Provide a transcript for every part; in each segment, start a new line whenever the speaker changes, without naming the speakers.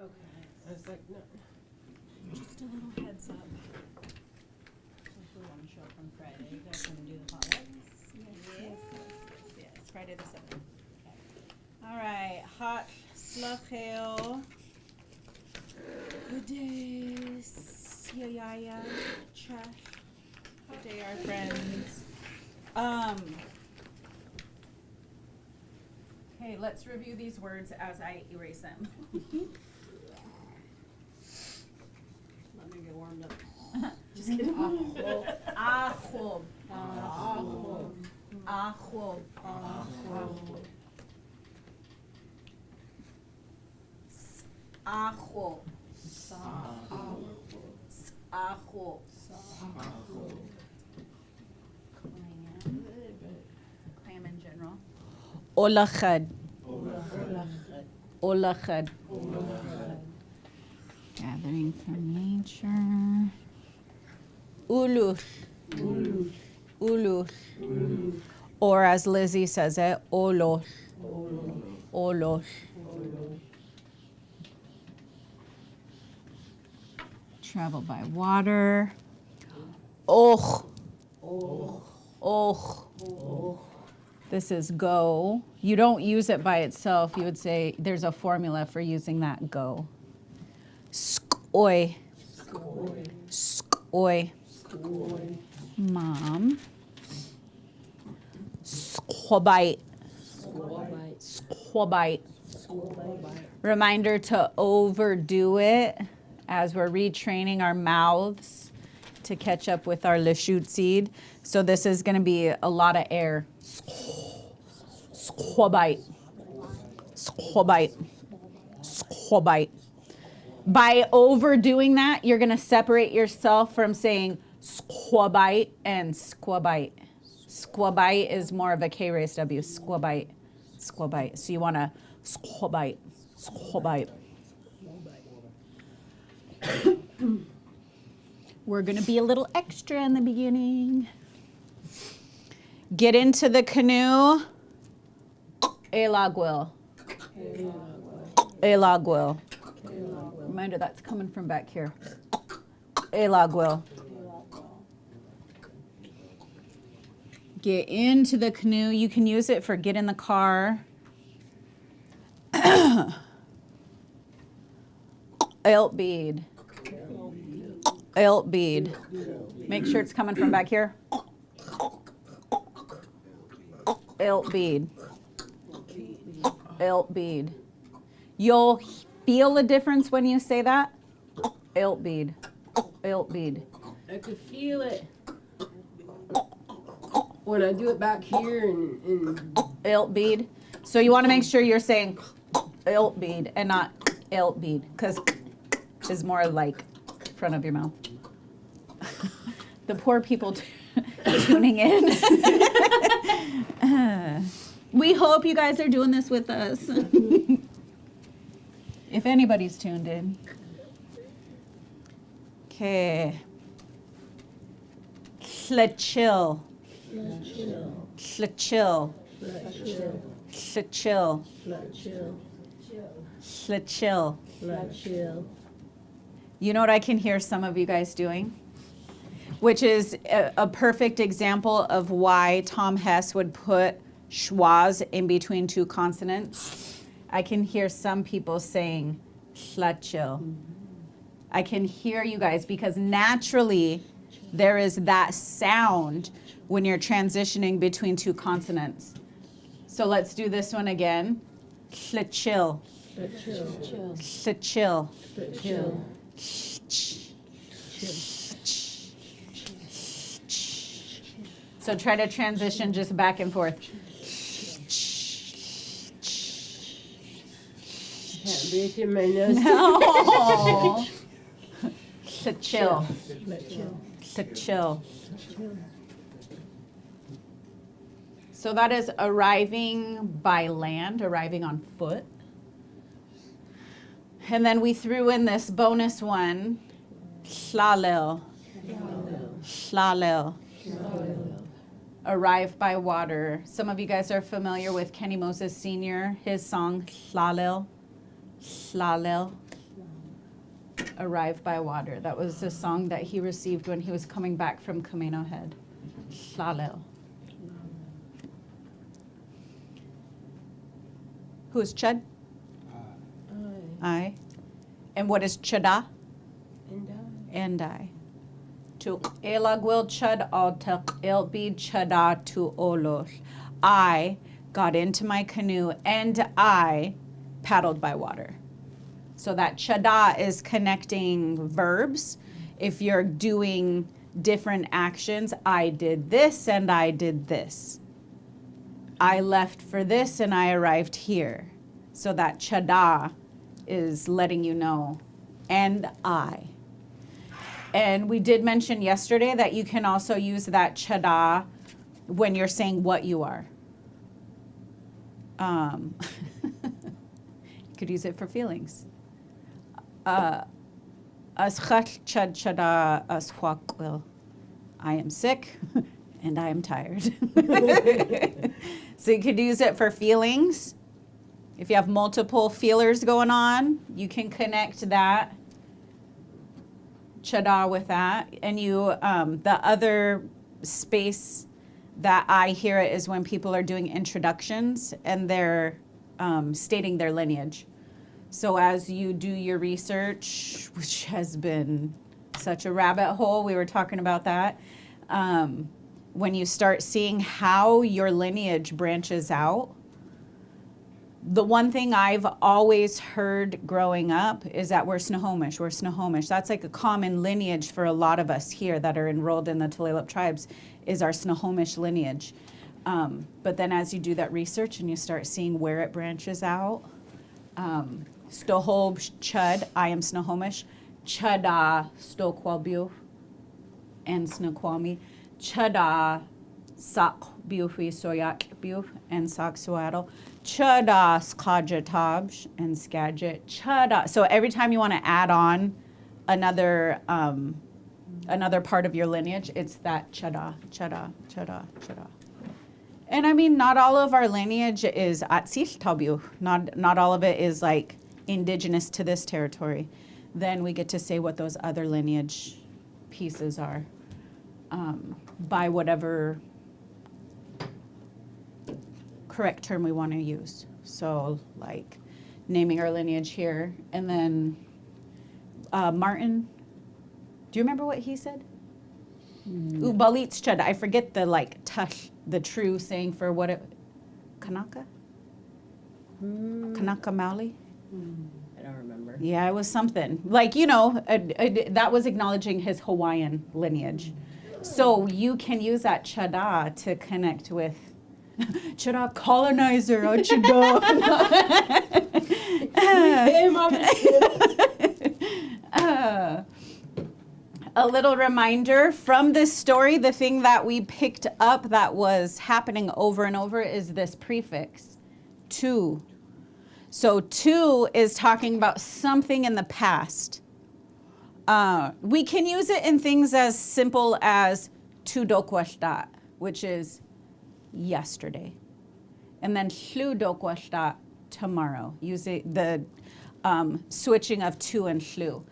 Okay. I was like, no.
Just a little heads up. So if we want to show up on Friday, you guys want to do the potlucks? Yes. Friday the 7th. Okay. All right. Hot slachel. Good day. Yaya. Trash. Good day, our friends. Okay, let's review these words as I erase them.
Let me get warmed up.
Just kidding. Achob. Achob. Achob. Achob. Clam in general. Olachad. Olachad. Gathering from nature. Ulush. Ulush. Or as Lizzie says it, olosh. Olosh. Travel by water. Och. Och. This is go. You don't use it by itself. You would say there's a formula for using that go. Skoy. Skoy. Mom. Squabite. Squabite. Reminder to overdo it as we're retraining our mouths to catch up with our Lushootseed. So this is going to be a lot of air. Squabite. Squabite. Squabite. By overdoing that, you're going to separate yourself from saying squabite and squabite. Squabite is more of a K raised W. Squabite. Squabite. So you want to squabite. Squabite. We're going to be a little extra in the beginning. Get into the canoe. Elagwil. Elagwil. Reminder that's coming from back here. Elagwil. Get into the canoe. You can use it for get in the car. Elt bead. Elt bead. Make sure it's coming from back here. Elt bead. Elt bead. You'll feel a difference when you say that. Elt bead. Elt bead.
I could feel it when I do it back here and
Elt bead. So you want to make sure you're saying elt bead and not elt bead, because is more like front of your mouth. The poor people tuning in. We hope you guys are doing this with us. If anybody's tuned in. Okay. Chill. Chill. Chill. Chill. You know what I can hear some of you guys doing? Which is a perfect example of why Tom Hess would put schwas in between two consonants. I can hear some people saying chill. I can hear you guys because naturally there is that sound when you're transitioning between two consonants. So let's do this one again. Chill. Chill. So try to transition just back and forth.
can't breathe in my nose.
No. Chill. Chill. So that is arriving by land, arriving on foot. And then we threw in this bonus one, Shlalel. Shlalel. Arrive by water. Some of you guys are familiar with Kenny Moses Sr., his song Shlalel. Shlalel. Arrive by Water. That was the song that he received when he was coming back from Camino Head. Shalel. Who is Chud? I. And what is Chada? And I. To elagwil chud al il be chada to olosh. I got into my canoe and I paddled by water. So that chada is connecting verbs. If you're doing different actions, I did this and I did this. I left for this and I arrived here. So that chada is letting you know, and I. And we did mention yesterday that you can also use that chada when you're saying what you are. You could use it for feelings. As chad chada as huakwil. I am sick and I am tired. So you could use it for feelings. If you have multiple feelers going on, you can connect that chada with that. And you, the other space that I hear it is when people are doing introductions and they're stating their lineage. So as you do your research, which has been such a rabbit hole, we were talking about that, when you start seeing how your lineage branches out, the one thing I've always heard growing up is that we're Snohomish, we're Snohomish. That's like a common lineage for a lot of us here that are enrolled in the Tulalip tribes, is our Snohomish lineage. But then as you do that research and you start seeing where it branches out, Stohob Chud, I am Snohomish, Chada Stokwalbiu and Snoqualmie, Chada Sak Biufi Soyak Biu and Sak Suado, Chada Skajatabj and Skagit, Chada. So every time you want to add on another part of your lineage, it's that Chada, Chada, Chada, Chada. And I mean, not all of our lineage is Atsil Tabiu. Not all of it is like indigenous to this territory. Then we get to say what those other lineage pieces are by whatever correct term we want to use. So like naming our lineage here. And then Martin, do you remember what he said? Ubalitz Chud. I forget the like tush, the true saying for what it, Kanaka? Kanaka Maoli?
I don't remember.
Yeah, it was something. Like, you know, that was acknowledging his Hawaiian lineage. So you can use that Chada to connect with Chada colonizer, Chada. A little reminder from this story, the thing that we picked up that was happening over and over is this prefix, to. So to is talking about something in the past. We can use it in things as simple as tu dokwashtat, which is yesterday. And then hlu dokwashtat, tomorrow, using the switching of tu and hlu.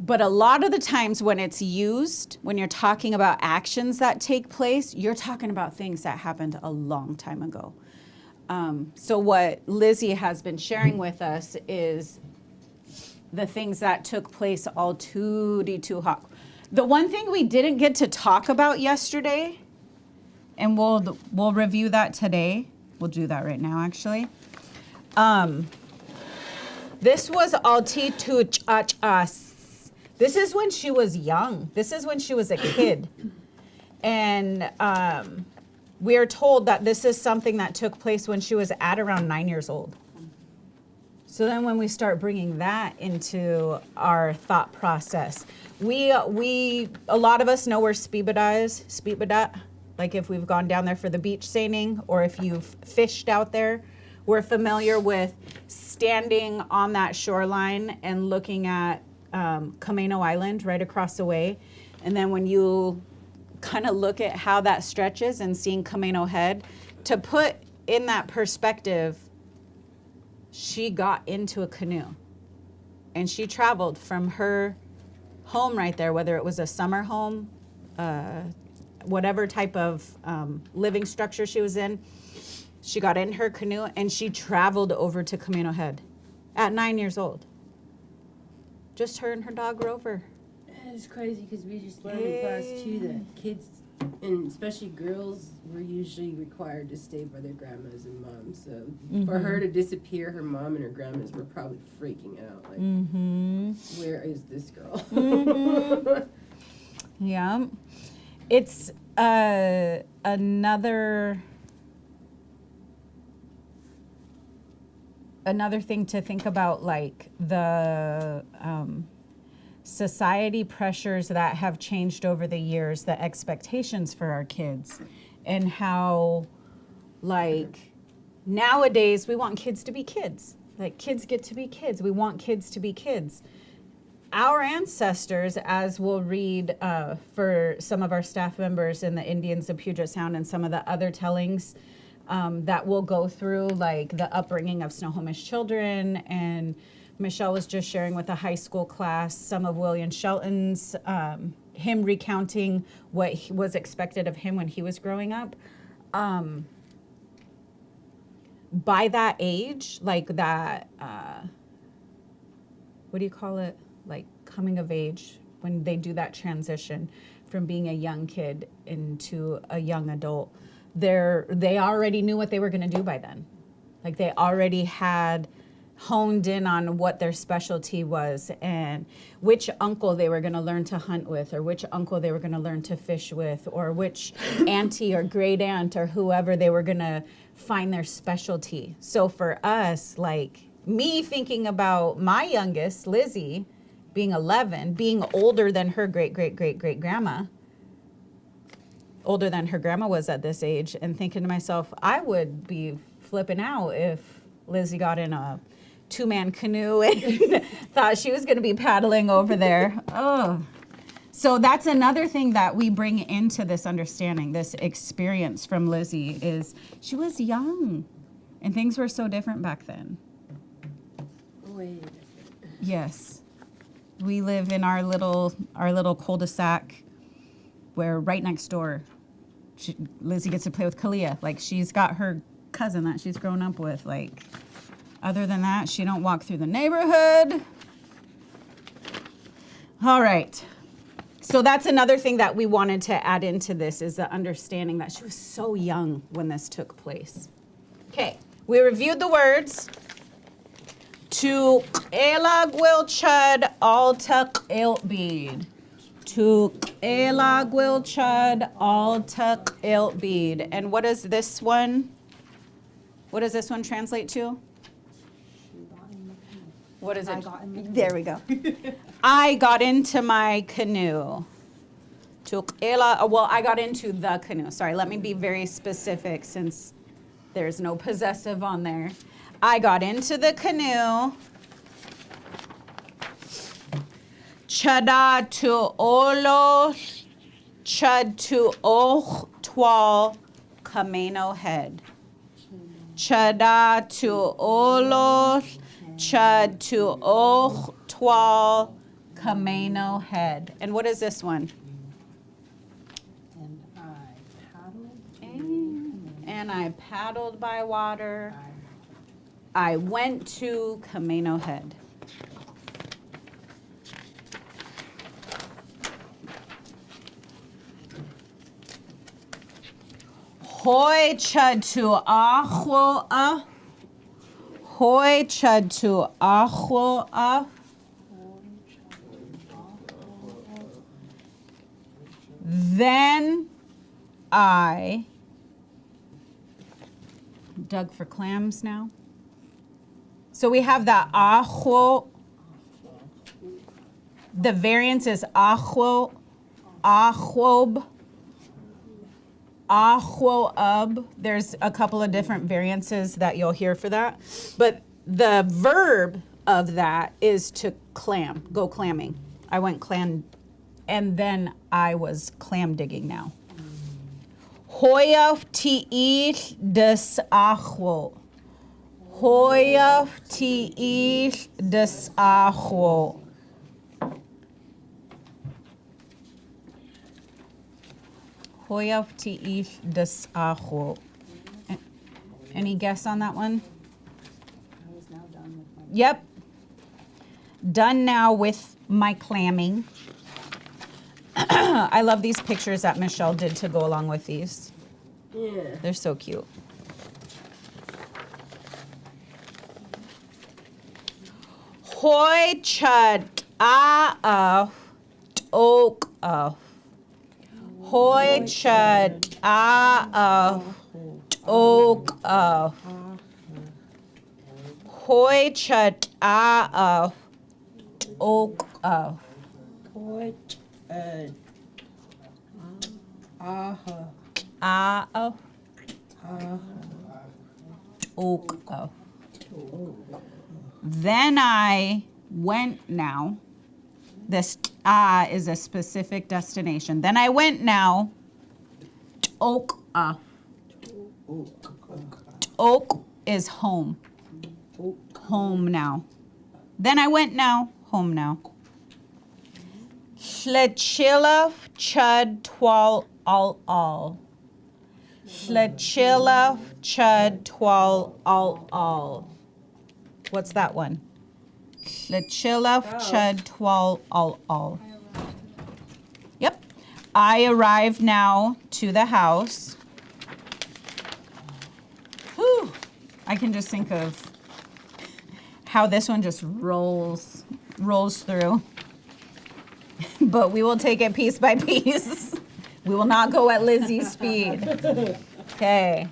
But a lot of the times when it's used, when you're talking about actions that take place, you're talking about things that happened a long time ago. So what Lizzie has been sharing with us is the things that took place all too hot. The one thing we didn't get to talk about yesterday, and we'll review that today. We'll do that right now, actually. This was alti tu us. This is when she was young. This is when she was a kid. And we are told that this is something that took place when she was at around 9 years old. So then when we start bringing that into our thought process, a lot of us know where Spibada is, Spibada, like if we've gone down there for the beach seining or if you've fished out there, we're familiar with standing on that shoreline and looking at Camino Island right across the way. And then when you kind of look at how that stretches and seeing Camino Head, to put in that perspective, she got into a canoe and she traveled from her home right there, whether it was a summer home, whatever type of living structure she was in. She got in her canoe and she traveled over to Camino Head at 9 years old. Just her and her dog Rover.
It's crazy because we just learned in class too that kids, and especially girls, were usually required to stay by their grandmas and moms. So for her to disappear, her mom and her grandmas were probably freaking out. Like, where is this girl?
Yeah. It's another thing to think about, like the society pressures that have changed over the years, the expectations for our kids, and how, like, nowadays we want kids to be kids. Like, kids get to be kids. We want kids to be kids. Our ancestors, as we'll read for some of our staff members in the Indians of Puget Sound and some of the other tellings that we'll go through, like the upbringing of Snohomish children, and Michelle was just sharing with a high school class some of William Shelton's, him recounting what was expected of him when he was growing up. By that age, like that, what do you call it? Like coming of age, when they do that transition from being a young kid into a young adult, they already knew what they were going to do by then. Like they already had honed in on what their specialty was and which uncle they were going to learn to hunt with, or which uncle they were going to learn to fish with, or which auntie or great aunt or whoever they were going to find their specialty. So for us, like me thinking about my youngest, Lizzie, being 11, being older than her great-great-great-great-grandma, older than her grandma was at this age, and thinking to myself, I would be flipping out if Lizzie got in a two-man canoe and thought she was going to be paddling over there. Oh. So that's another thing that we bring into this understanding, this experience from Lizzie, is she was young, and things were so different back then.
Way different.
Yes. We live in our little cul-de-sac where right next door, Lizzie gets to play with Kalia. Like, she's got her cousin that she's grown up with. Like, other than that, she don't walk through the neighborhood. All right. So that's another thing that we wanted to add into this, is the understanding that she was so young when this took place. Okay, we reviewed the words. To elag will chud all tuck ilt bead. To elag will chud all tuck ilt bead. And what does this one translate to? What is it? There we go. I got into my canoe. I got into the canoe. Sorry, let me be very specific since there's no possessive on there. I got into the canoe. Chada to olo, chud to och twal, Camino Head. Chada to olo, chud to och twal, Camino Head. And what is this one? And I paddled by water. I went to Camino Head. Hoi chud to ahwo a. Hoi chud to ahwo a. Then I dug for clams now. So we have the ahwo. The variance is ahwo, ahwob, ahwoub. There's a couple of different variances that you'll hear for that. But the verb of that is to clam, go clamming. I went clam, and then I was clam digging now. Hoya ti'ich des ahwo. Hoya tiish desaho. Hoya tiish desaho. Any guess on that one?
I was now done with my.
Yep. Done now with my clamming. I love these pictures that Michelle did to go along with these.
Yeah.
They're so cute. Hoi chud oak Hoi chud oak Hoi chud oak
Porch.
oak Then I went now. This is a specific destination. Then I went now. Oak. Oak is home. Home now. Then I went now. Home now. Shlechila chud twal all. Shlechila chud twal all. What's that one? Shlechila chud twal all. Yep. I arrived now to the house. Whew. I can just think of how this one just rolls through. But we will take it piece by piece. We will not go at Lizzie's speed. Okay.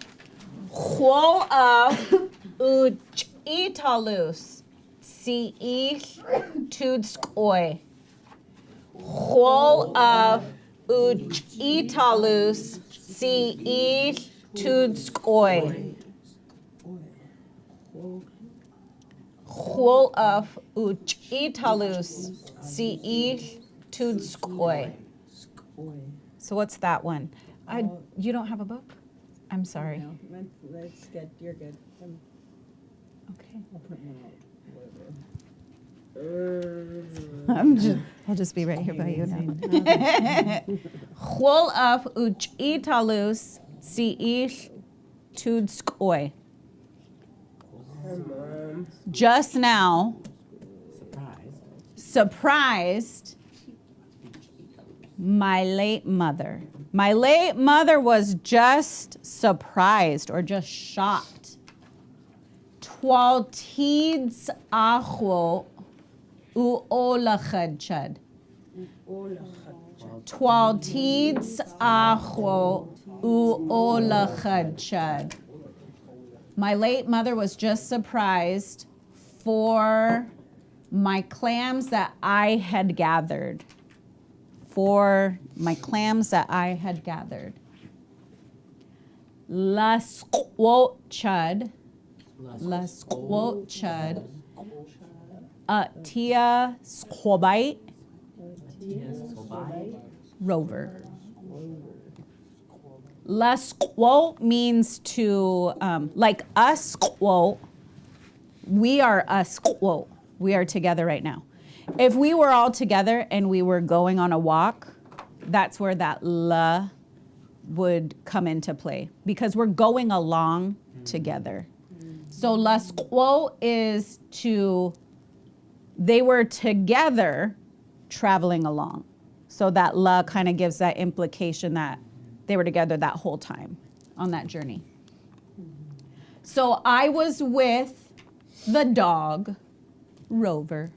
Italus. Si tudskoi. Hol of italus. Si tudskoi. Hol of italus. Si tudskoi. So what's that one? You don't have a book? I'm sorry.
No, that's good. You're good.
Okay.
I'll print one out.
I'll just be right here by you now. Hol of italus si tudskoi. Just now, surprised my late mother. My late mother was just surprised or just shocked. Twaltids acho uolachad. Twaltids acho uolachad. My late mother was just surprised for my clams that I had gathered. Lushootseed. Tia squobite. Rover. Lusquo means to, like us quote, we are us quote. We are together right now. If we were all together and we were going on a walk, that's where that la would come into play because we're going along together. So lusquo is to, they were together traveling along. So that la kind of gives that implication that they were together that whole time on that journey. So I was with the dog, Rover.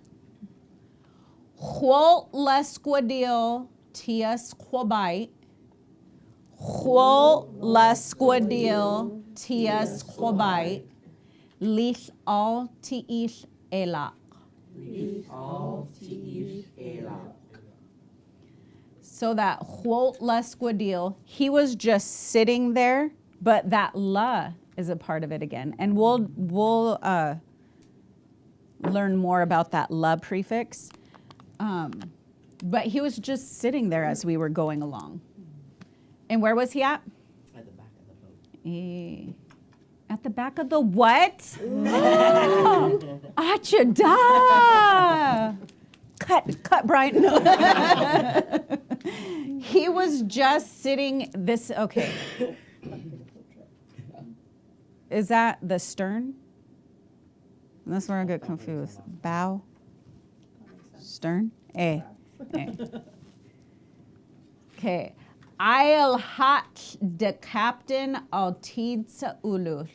Huol lesquadil tia squabite. Huol lesquadil tia squabite. Lich al tiish elak. So that huol lesquadil, he was just sitting there, but that la is a part of it again. And we'll learn more about that la prefix. But he was just sitting there as we were going along. And where was he at?
At the back of the boat.
At the back of the what? Achada! Cut, Brian. No. He was just sitting this, okay. Is that the stern? That's where I get confused. Bow? Stern? A. Okay. I'll hot de captain altidsa ulush.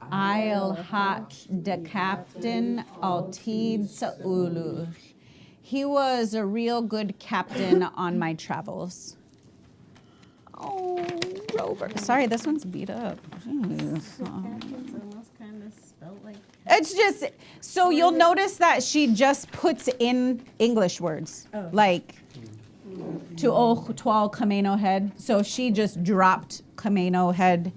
I'll hot de captain altidsa ulush. He was a real good captain on my travels. Oh, Rover. Sorry, this one's beat up.
Captain's almost kind of spelled like.
It's just, so you'll notice that she just puts in English words.
Oh.
Like, to Tual Camino head. So she just dropped Camino head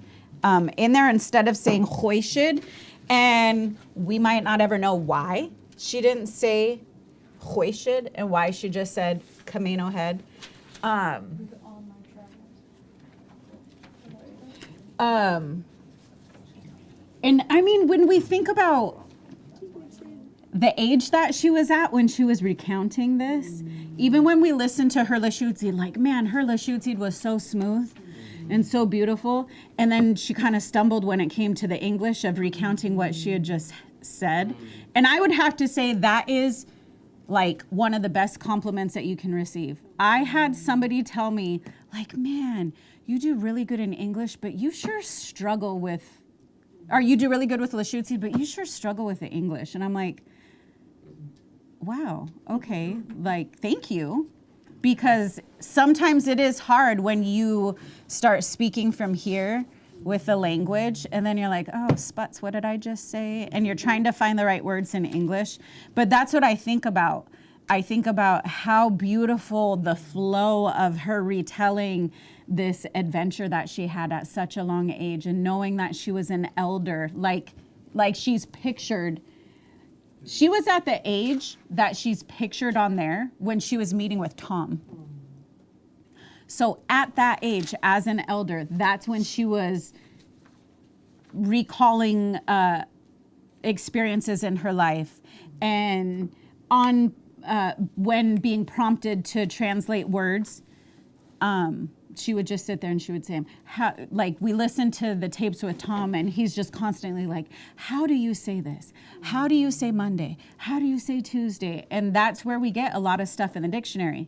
in there instead of saying Hoishid. And we might not ever know why she didn't say Hoishid and why she just said Camino head. And I mean, when we think about the age that she was at when she was recounting this, even when we listened to her Lushootseed, like, man, her Lushootseed was so smooth and so beautiful. And then she kind of stumbled when it came to the English of recounting what she had just said. And I would have to say that is like one of the best compliments that you can receive. I had somebody tell me, like, man, you do really good in English, but you sure struggle with, or you do really good with Lushootseed, but you sure struggle with the English. And I'm like, wow, okay, like, thank you. Because sometimes it is hard when you start speaking from here with the language, and then you're like, oh, sputs, what did I just say? And you're trying to find the right words in English. But that's what I think about. I think about how beautiful the flow of her retelling this adventure that she had at such a long age, and knowing that she was an elder, like she's pictured. She was at the age that she's pictured on there when she was meeting with Tom. So at that age, as an elder, that's when she was recalling experiences in her life. And on when being prompted to translate words, she would just sit there and she would say, like, we listened to the tapes with Tom, and he's just constantly like, how do you say this? How do you say Monday? How do you say Tuesday? And that's where we get a lot of stuff in the dictionary.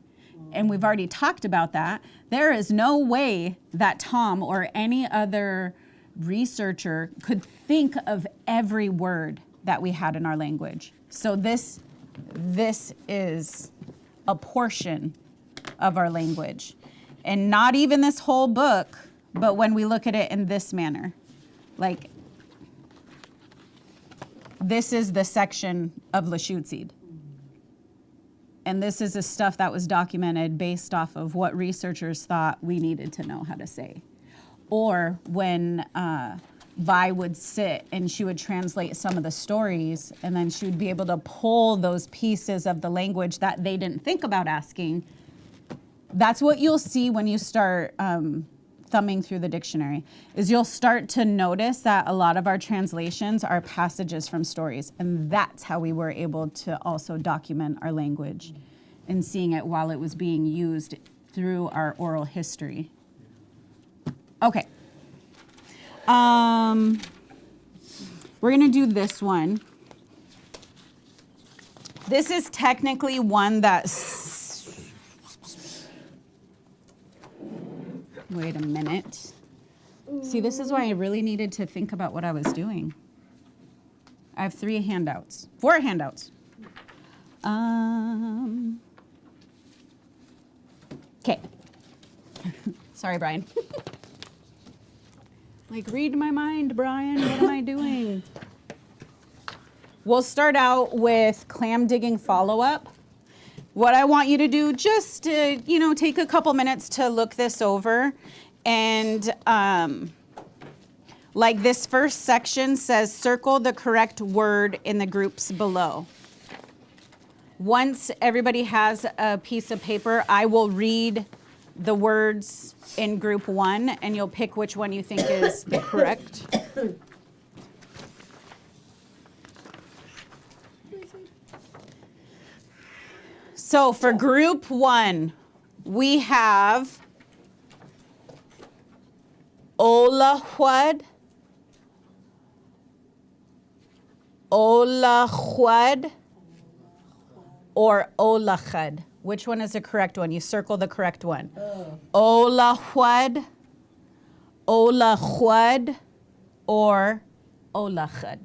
And we've already talked about that. There is no way that Tom or any other researcher could think of every word that we had in our language. So this is a portion of our language. And not even this whole book, but when we look at it in this manner. Like, this is the section of Lushootseed. And this is the stuff that was documented based off of what researchers thought we needed to know how to say. Or when Vi would sit and she would translate some of the stories, and then she would be able to pull those pieces of the language that they didn't think about asking. That's what you'll see when you start thumbing through the dictionary, is you'll start to notice that a lot of our translations are passages from stories. And that's how we were able to also document our language and seeing it while it was being used through our oral history. Okay. We're gonna do this one. This is technically one that's, wait a minute. See, this is why I really needed to think about what I was doing. I have 4 handouts. Okay. Sorry, Brian. Like, read my mind, Brian. What am I doing? We'll start out with clam digging follow-up. What I want you to do, just to, take a couple minutes to look this over. And like this first section says, circle the correct word in the groups below. Once everybody has a piece of paper, I will read the words in group 1, and you'll pick which one you think is correct. So for group 1, we have Olahwad, Olahwad, or Olachad. Which one is the correct one? You circle the correct one. Olahwad, Olahwad, or Olachad.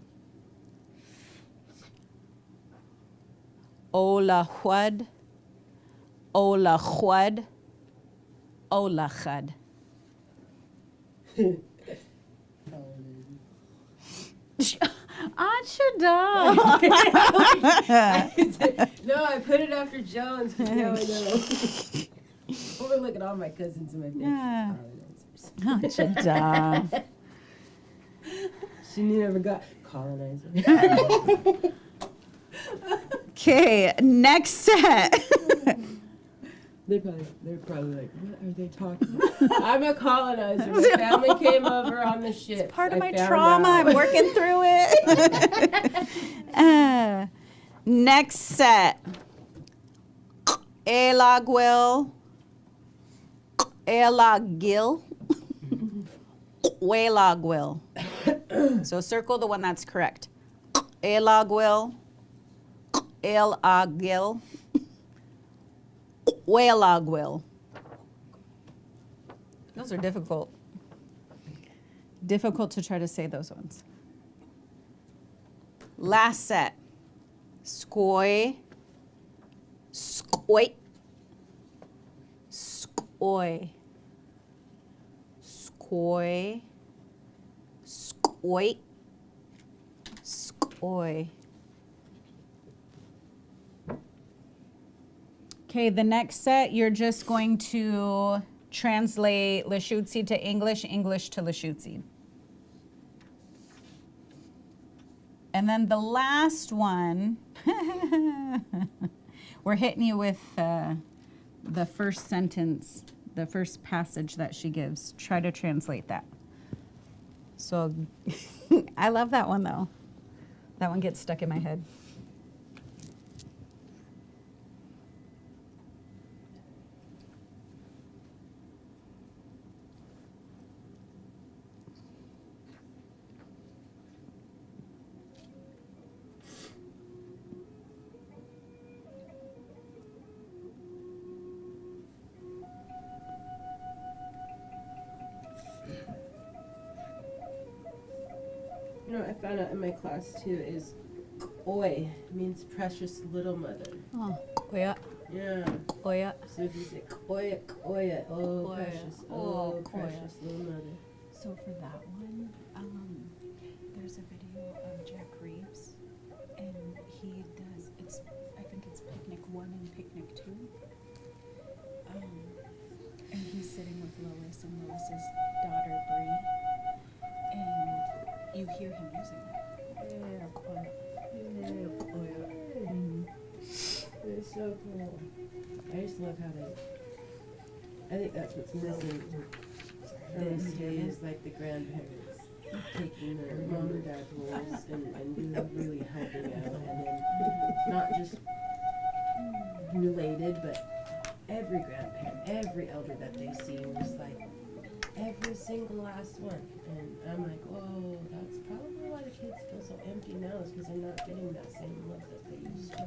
Olahwad, Olahwad, Olachad. Achada.
No, I put it after Jones because now I know. Oh, look at all my cousins and my big
Yeah.
colonizers.
Achada.
She never got colonizer.
Okay, next set.
They're probably like, what are they talking about? I'm a colonizer. My family came over on the ship.
Part of my
found
trauma.
out.
I'm working through it. Next set. Elagwil. Elagil. Welagwil. So circle the one that's correct. Elagwil. Elagil. Welagwil. Those are difficult. Difficult to try to say those ones. Last set. Skoy. Skoy. Skoy. Skoy. Skoy. Skoy. Okay, the next set, you're just going to translate Lushootseed to English, English to Lushootseed. And then the last one, we're hitting you with the first sentence, the first passage that she gives. Try to translate that. So I love that one though. That one gets stuck in my head.
You know what I found out in my class too is Oi means precious little mother.
Oh, yeah,
Yeah.
oh yeah.
So if you say Oya, Oya, oh
Oya,
precious,
oh,
oh precious little mother.
So for that one, there's a video of Jack Reeves, and he does, I think it's Picnic 1 and Picnic 2. And he's sitting with Lois and Lois's daughter Bree, and you hear him using that.
It's so cool. I just love how they. I think that's what's missing from this is like the grandparents taking their mom and dad's roles and really helping out, and then not just related, but every grandparent, every elder that they see was like every single last one, and I'm like, oh, that's probably why the kids feel so empty now is because they're not getting that same love that they used to.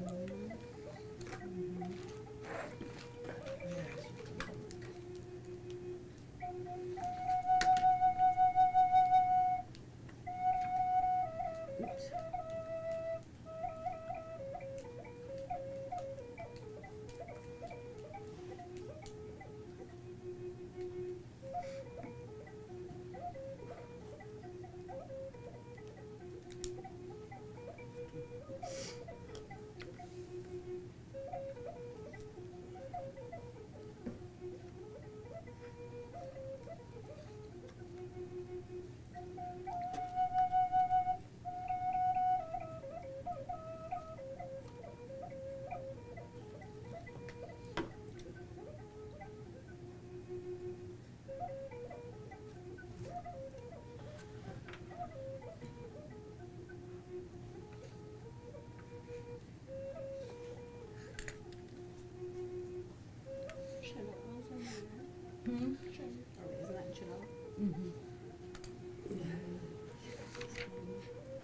Oops.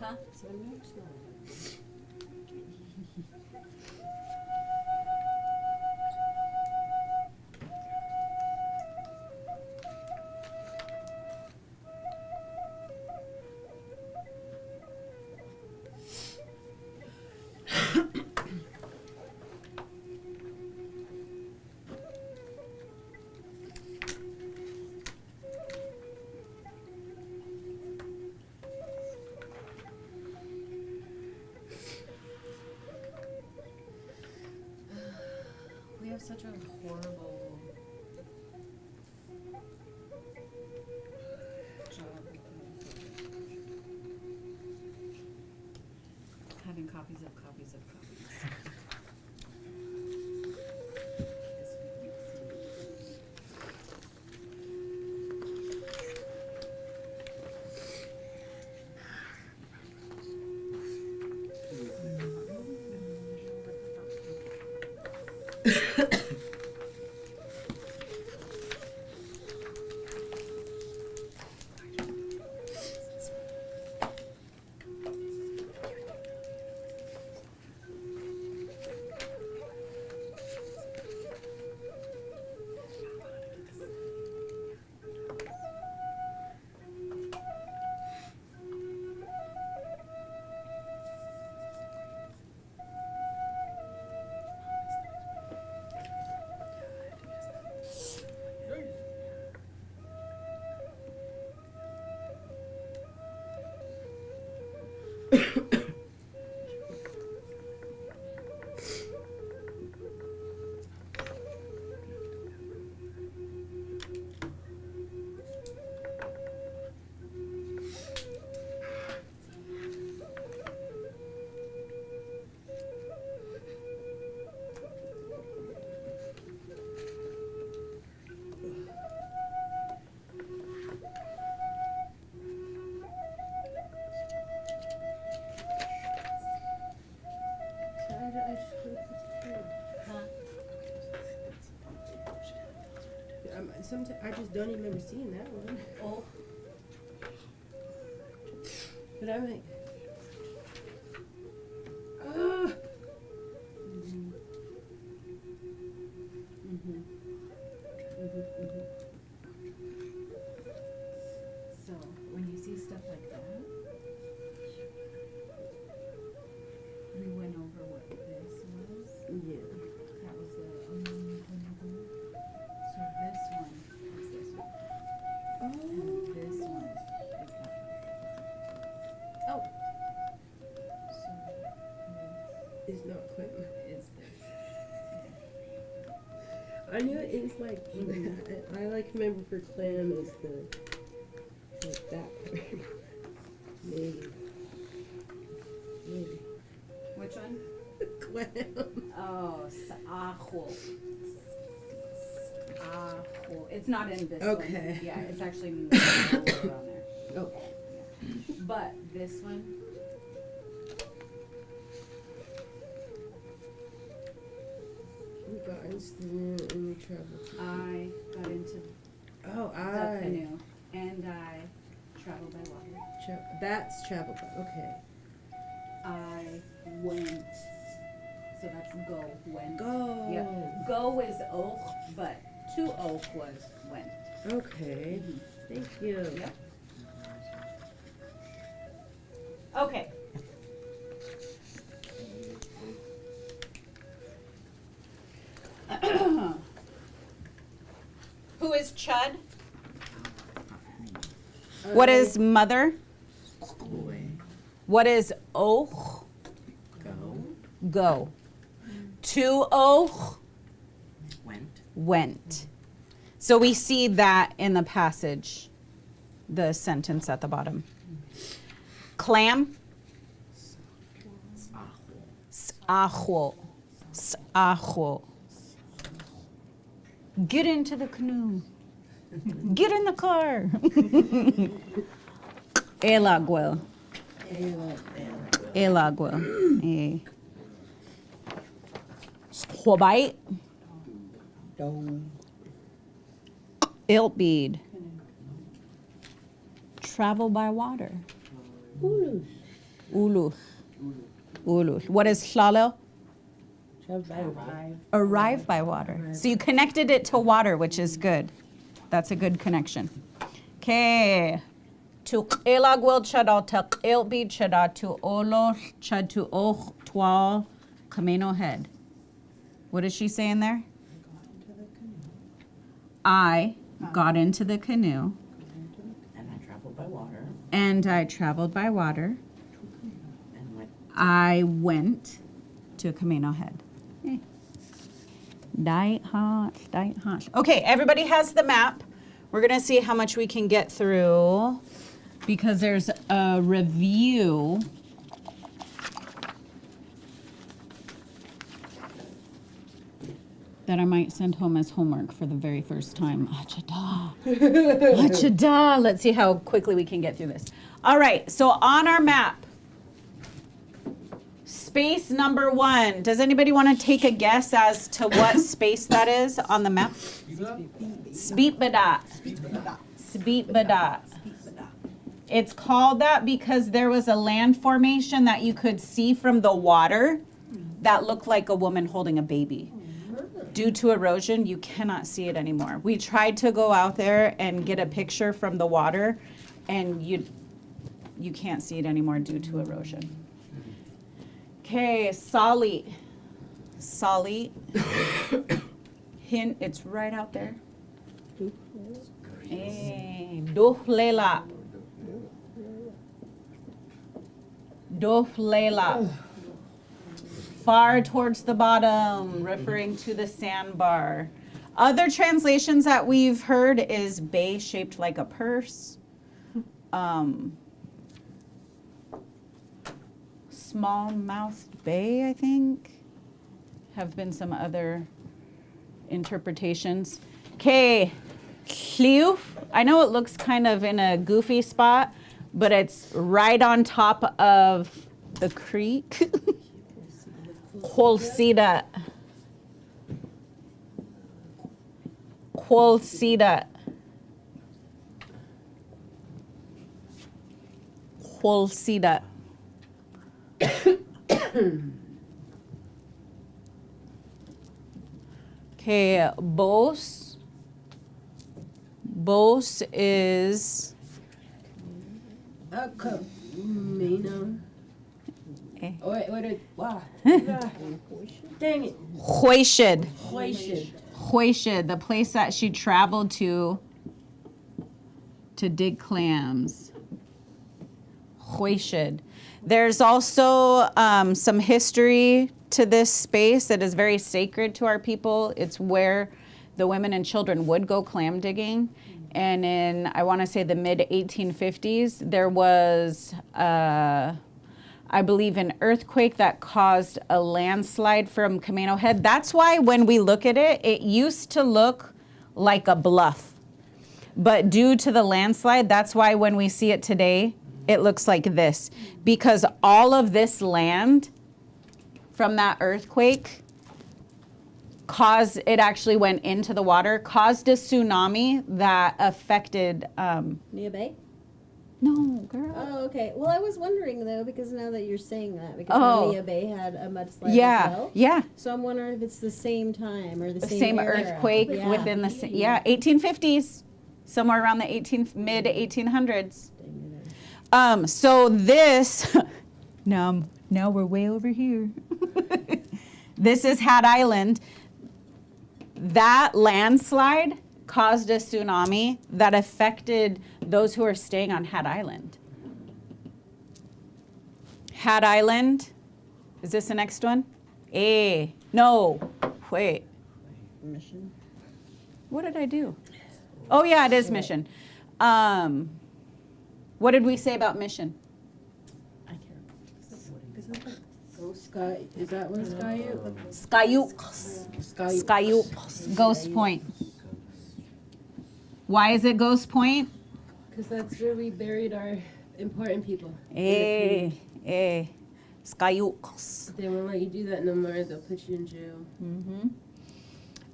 Huh?
So no, it's not. We have such a horrible job having copies of copies of copies. Sometimes I just don't even remember seeing that one.
Oh.
But I'm like, oh.
So when you see stuff like that, we went over what this was.
Yeah.
That was the so this one is this one. And this one is that one. Oh. So
It's not quite.
this is this.
I knew it is like, I like remember for clam is the, like that part. Maybe. Maybe.
Which one?
Clam.
Oh, sa'ajo. Sa'ajo. It's not in this one.
Okay.
Yeah, it's actually nowhere on there.
Oh.
But this one,
We got incident and we traveled.
I got into
Oh,
the canoe and I traveled by water.
That's travel. Okay.
I went. So that's go, went.
Go.
Yeah. Go is och, but to och was went.
Okay. Thank you.
Yep. Okay. Who is Chud? What is mother? What is och? Go. To och? Went. So we see that in the passage, the sentence at the bottom. Clam? S'ajo. S'ajo. Get into the canoe. Get in the car. El agua. El agua. Hobite. Ilt bead. Travel by water. Ulu. Ulu. What is hlalo? Arrive by water. So you connected it to water, which is good. That's a good connection. Okay. Tu elagwil chada tak elbi chada tu olo chad tu och twal camino head. What is she saying there? I got into the canoe.
And I traveled by water.
And I traveled by water.
And went.
I went to Camino Head. Diet hot. Okay, everybody has the map. We're going to see how much we can get through because there's a review. That I might send home as homework for the very first time. Achada. Achada. Let's see how quickly we can get through this. All right, so on our map, space number 1. Does anybody want to take a guess as to what space that is on the map? Speetbada. Speetbada. It's called that because there was a land formation that you could see from the water that looked like a woman holding a baby. Due to erosion, you cannot see it anymore. We tried to go out there and get a picture from the water, and you can't see it anymore due to erosion. Okay, Sali. Hint, it's right out there. Hey, Dohlela. Far towards the bottom, referring to the sandbar. Other translations that we've heard is bay shaped like a purse. Small-mouthed bay, I think. Have been some other interpretations. Okay, Lliw. I know it looks kind of in a goofy spot, but it's right on top of the creek. Quolsida. Okay, Bos. Bos is
Camino.
Eh.
Oh, wait, wow. Dang it.
Huishid.
Hoisted.
Huishid, the place that she traveled to dig clams. Huishid. There's also some history to this space that is very sacred to our people. It's where the women and children would go clam digging. And in, I want to say, the mid-1850s, there was, I believe, an earthquake that caused a landslide from Camino Head. That's why when we look at it, it used to look like a bluff. But due to the landslide, that's why when we see it today, it looks like this. Because all of this land from that earthquake it actually went into the water, caused a tsunami that affected...
Nia Bay?
No, girl.
Oh, okay. Well, I was wondering, though, because now that you're saying that, because Nia Bay had a mudslide as well.
Yeah.
So I'm wondering if it's the same time or the
Same
era.
earthquake within the... 1850s. Somewhere around the mid-1800s. So this... now we're way over here. This is Hat Island. That landslide caused a tsunami that affected those who are staying on Hat Island. Hat Island. Is this the next one? No. Wait.
Mission.
What did I do? Oh, yeah, it is Mission. What did we say about Mission?
I can't.
Sky, is that one Skyu?
Skyu. Ghost Point. Why is it Ghost Point?
Because that's where we buried our important people.
Skyu.
They won't let you do that no more. They'll put you in jail.
Mm-hmm.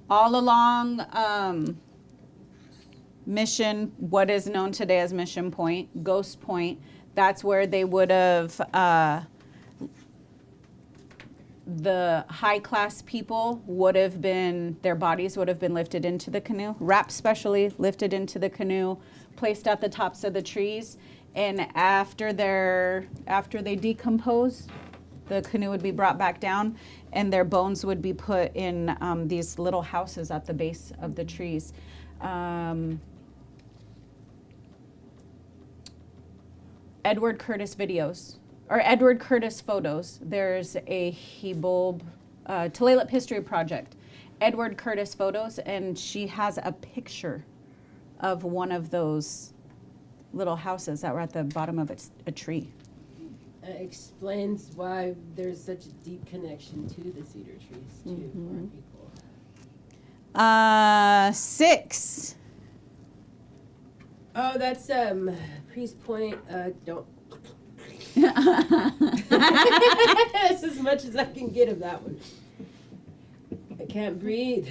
All along Mission, what is known today as Mission Point, Ghost Point, That's where they would have, the high class people would have been, their bodies would have been lifted into the canoe, wrapped specially, lifted into the canoe, placed at the tops of the trees. And after they decompose, the canoe would be brought back down and their bones would be put in these little houses at the base of the trees. Edward Curtis videos, or Edward Curtis photos. There's a Tulalip History Project, Edward Curtis photos, and she has a picture of one of those little houses that were at the bottom of a tree.
Explains why there's such a deep connection to the cedar trees too for people. 6. Oh, that's Priest Point. Don't. That's as much as I can get of that one. I can't breathe.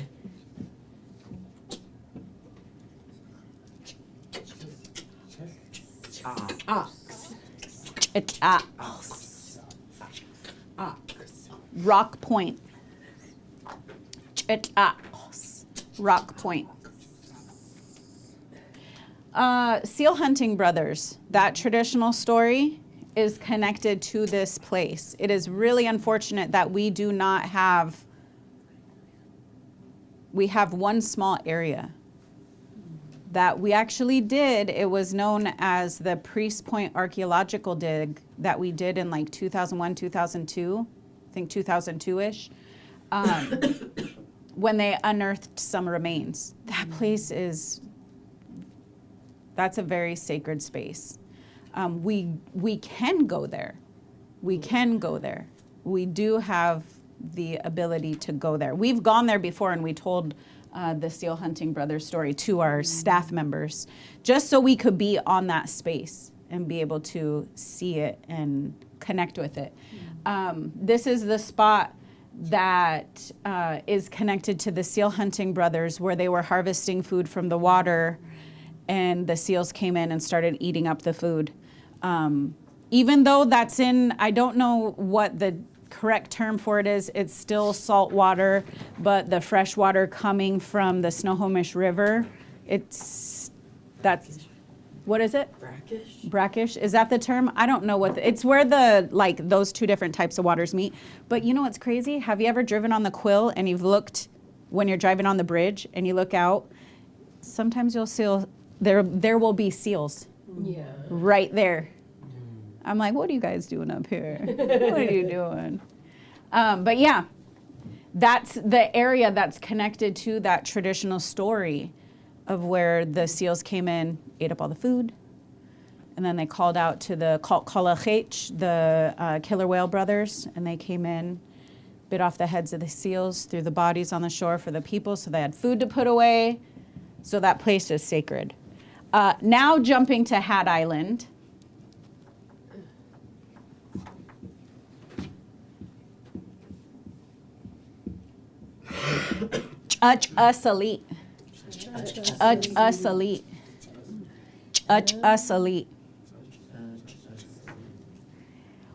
Ox.
Rock Point. Rock Point. Seal Hunting Brothers, that traditional story is connected to this place. It is really unfortunate that we do not have, we have one small area that we actually did. It was known as the Priest Point archaeological dig that we did in like 2001, 2002, I think 2002-ish, when they unearthed some remains. That place is, that's a very sacred space. We can go there. We can go there. We do have the ability to go there. We've gone there before and we told the Seal Hunting Brothers story to our staff members, just so we could be on that space and be able to see it and connect with it. This is the spot that is connected to the Seal Hunting Brothers, where they were harvesting food from the water and the seals came in and started eating up the food. Even though that's in, I don't know what the correct term for it is, it's still salt water, but the fresh water coming from the Snohomish River, that's, what is it?
Brackish?
Brackish, is that the term? I don't know what, it's where the, like, those two different types of waters meet. But you know what's crazy? Have you ever driven on the Quill and you've looked, when you're driving on the bridge and you look out, sometimes you'll see, there will be seals.
Yeah.
Right there. I'm like, what are you guys doing up here? What are you doing? But yeah, that's the area that's connected to that traditional story of where the seals came in, ate up all the food, and then they called out to the Kalachech, the killer whale brothers, and they came in, bit off the heads of the seals, threw the bodies on the shore for the people so they had food to put away. So that place is sacred. Now jumping to Hat Island. Lushootseed. Lushootseed. Lushootseed.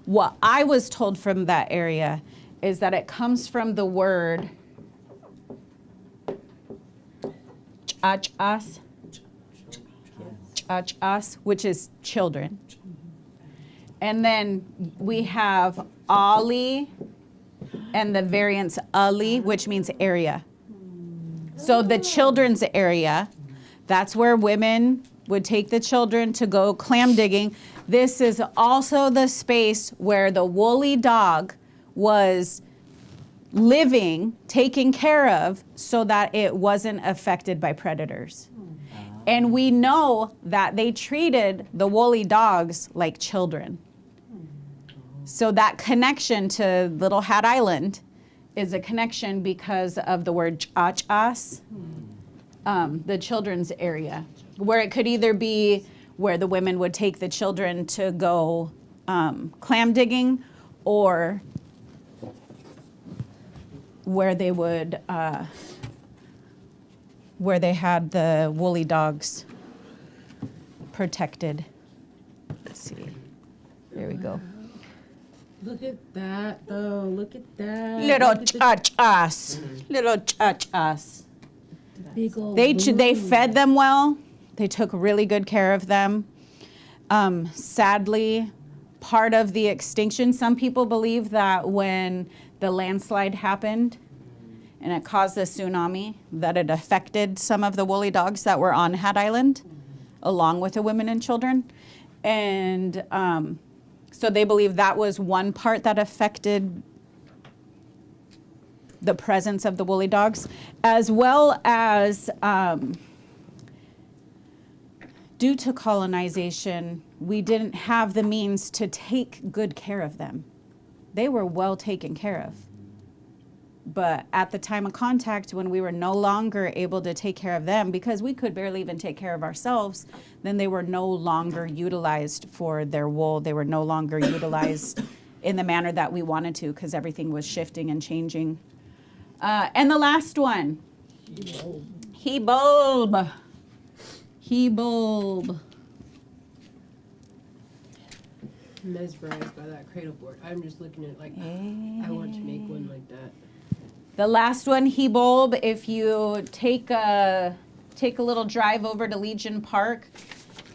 What I was told from that area is that it comes from the word chachas, which is children. And then we have Ali and the variants Ali, which means area. So the children's area, that's where women would take the children to go clam digging. This is also the space where the woolly dog was living, taken care of, so that it wasn't affected by predators. And we know that they treated the woolly dogs like children. So that connection to Little Hat Island is a connection because of the word chachas, the children's area, where it could either be where the women would take the children to go clam digging, or where they would, where they had the woolly dogs protected. Let's see. There we go.
Look at that, though. Look at that.
Little
Look at the
cha-chas. Little cha-chas.
big old
They
balloon.
fed them well. They took really good care of them. Sadly, part of the extinction, some people believe that when the landslide happened and it caused a tsunami, that it affected some of the woolly dogs that were on Hat Island, along with the women and children. And so they believe that was one part that affected the presence of the woolly dogs, as well as due to colonization, we didn't have the means to take good care of them. They were well taken care of. But at the time of contact, when we were no longer able to take care of them, because we could barely even take care of ourselves, then they were no longer utilized for their wool. They were no longer utilized in the manner that we wanted to, because everything was shifting and changing. And the last one, he bulb. He bulb.
I'm mesmerized by that cradle board. I'm just looking at it like, I want to make one like that.
The last one, he bulb. If you take a little drive over to Legion Park,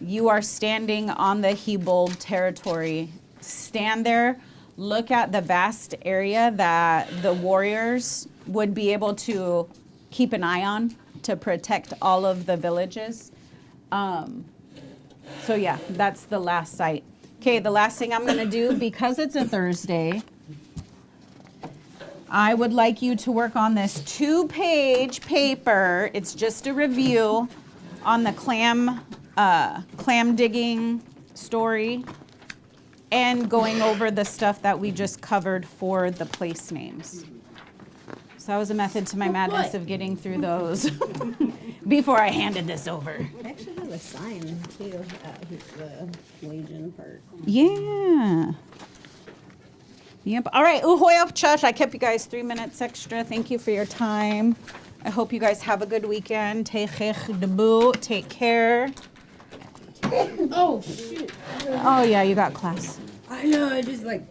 you are standing on the he bulb territory. Stand there, look at the vast area that the warriors would be able to keep an eye on to protect all of the villages. So yeah, that's the last site. Okay, the last thing I'm gonna do, because it's a Thursday, I would like you to work on this 2-page paper. It's just a review on the clam digging story and going over the stuff that we just covered for the place names. So that was a method to my madness of getting through those before I handed this over.
I actually have a sign too at the Legion Park.
Yeah. Yep. All right. Uhoy Chush. I kept you guys 3 minutes extra. Thank you for your time. I hope you guys have a good weekend. Take care.
Oh, shoot.
Oh, yeah, you got class.
I know, I just like